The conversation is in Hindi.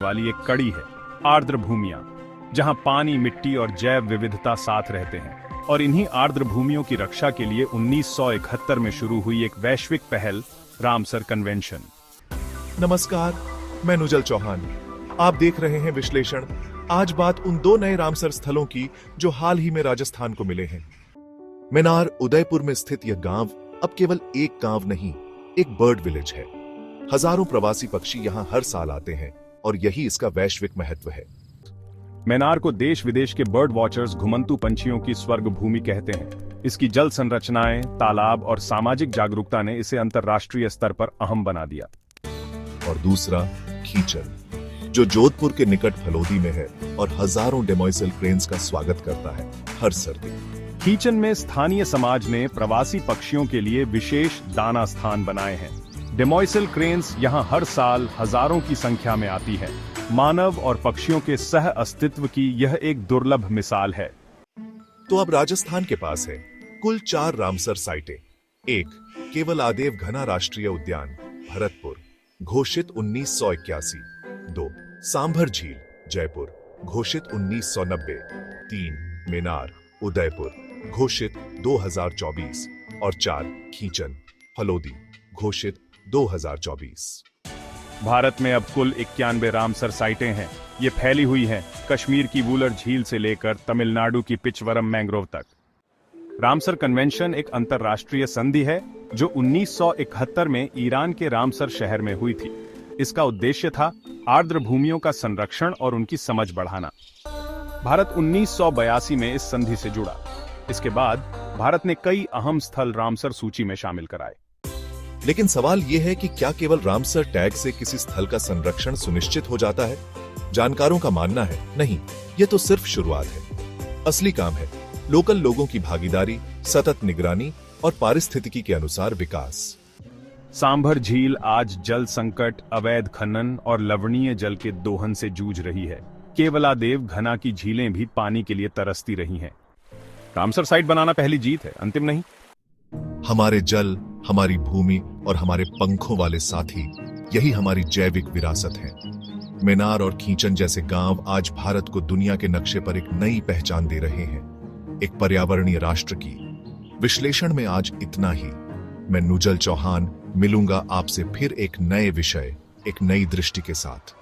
वाली एक कड़ी है आर्द्र भूमियां, जहां पानी, मिट्टी और जैव विविधता साथ रहते हैं। और इन्हीं आर्द्र भूमियों की रक्षा के लिए 1971 में शुरू हुई एक वैश्विक पहल, रामसर कन्वेंशन। नमस्कार, मैं नुजल चौहान। आप देख रहे हैं विश्लेषण। आज बात उन दो नए रामसर स्थलों की जो हाल ही में राजस्थान को मिले हैं। मेनार, उदयपुर में स्थित यह गांव अब केवल एक गांव नहीं, एक बर्ड विलेज है। हजारों प्रवासी पक्षी यहां हर साल आते हैं और यही इसका वैश्विक महत्व है। मेनार को देश विदेश के बर्ड वॉचर्स घुमंतू पंछियों की स्वर्ग भूमि कहते हैं। इसकी जल संरचनाएं, तालाब और सामाजिक जागरूकता ने इसे अंतर्राष्ट्रीय स्तर पर अहम बना दिया। और दूसरा खीचन, जो जोधपुर के निकट फलोदी में है और हजारों डेमोइसल क्रेन्स का स्वागत करता है हर सर्दी। खीचन में स्थानीय समाज ने प्रवासी पक्षियों के लिए विशेष दाना स्थान बनाए हैं। डेमोइसल क्रेन्स यहां हर साल हजारों की संख्या में आती है। मानव और पक्षियों के सह अस्तित्व की यह एक दुर्लभ मिसाल है। तो अब राजस्थान के पास है कुल 4 रामसर साइटें। 1 केवल आदेव घना राष्ट्रीय उद्यान, भरतपुर, घोषित 1981। 2 सांभर झील, जयपुर, घोषित 1990। 3 मेनार, उदयपुर, घोषित 2024। और 4 खीचन, फलोदी, घोषित 2024। भारत में अब कुल 91 रामसर साइटें हैं। ये फैली हुई हैं कश्मीर की वूलर झील से लेकर तमिलनाडु की पिचवरम मैंग्रोव तक। रामसर कन्वेंशन एक अंतर्राष्ट्रीय संधि है जो 1971 में ईरान के रामसर शहर में हुई थी। इसका उद्देश्य था आर्द्र भूमियों का संरक्षण और उनकी समझ बढ़ाना। भारत 1982 में इस संधि से जुड़ा। इसके बाद भारत ने कई अहम स्थल रामसर सूची में शामिल कराए। लेकिन सवाल यह है कि क्या केवल रामसर टैग से किसी स्थल का संरक्षण सुनिश्चित हो जाता है? जानकारों का मानना है नहीं, यह तो सिर्फ शुरुआत है। असली काम है लोकल लोगों की भागीदारी, सतत निगरानी और पारिस्थितिकी के अनुसार विकास। सांभर झील आज जल संकट, अवैध खनन और लवणीय जल के दोहन से जूझ रही है। केवलादेव घना की झीलें भी पानी के लिए तरसती रही हैं। रामसर साइट बनाना पहली जीत है, अंतिम नहीं। हमारे जल, हमारी भूमि और हमारे पंखों वाले साथी, यही हमारी जैविक विरासत है। मेनार और खीचन जैसे गांव आज भारत को दुनिया के नक्शे पर एक नई पहचान दे रहे हैं, एक पर्यावरणीय राष्ट्र की। विश्लेषण में आज इतना ही। मैं नुजल चौहान मिलूंगा आपसे फिर एक नए विषय, एक नई दृष्टि के साथ।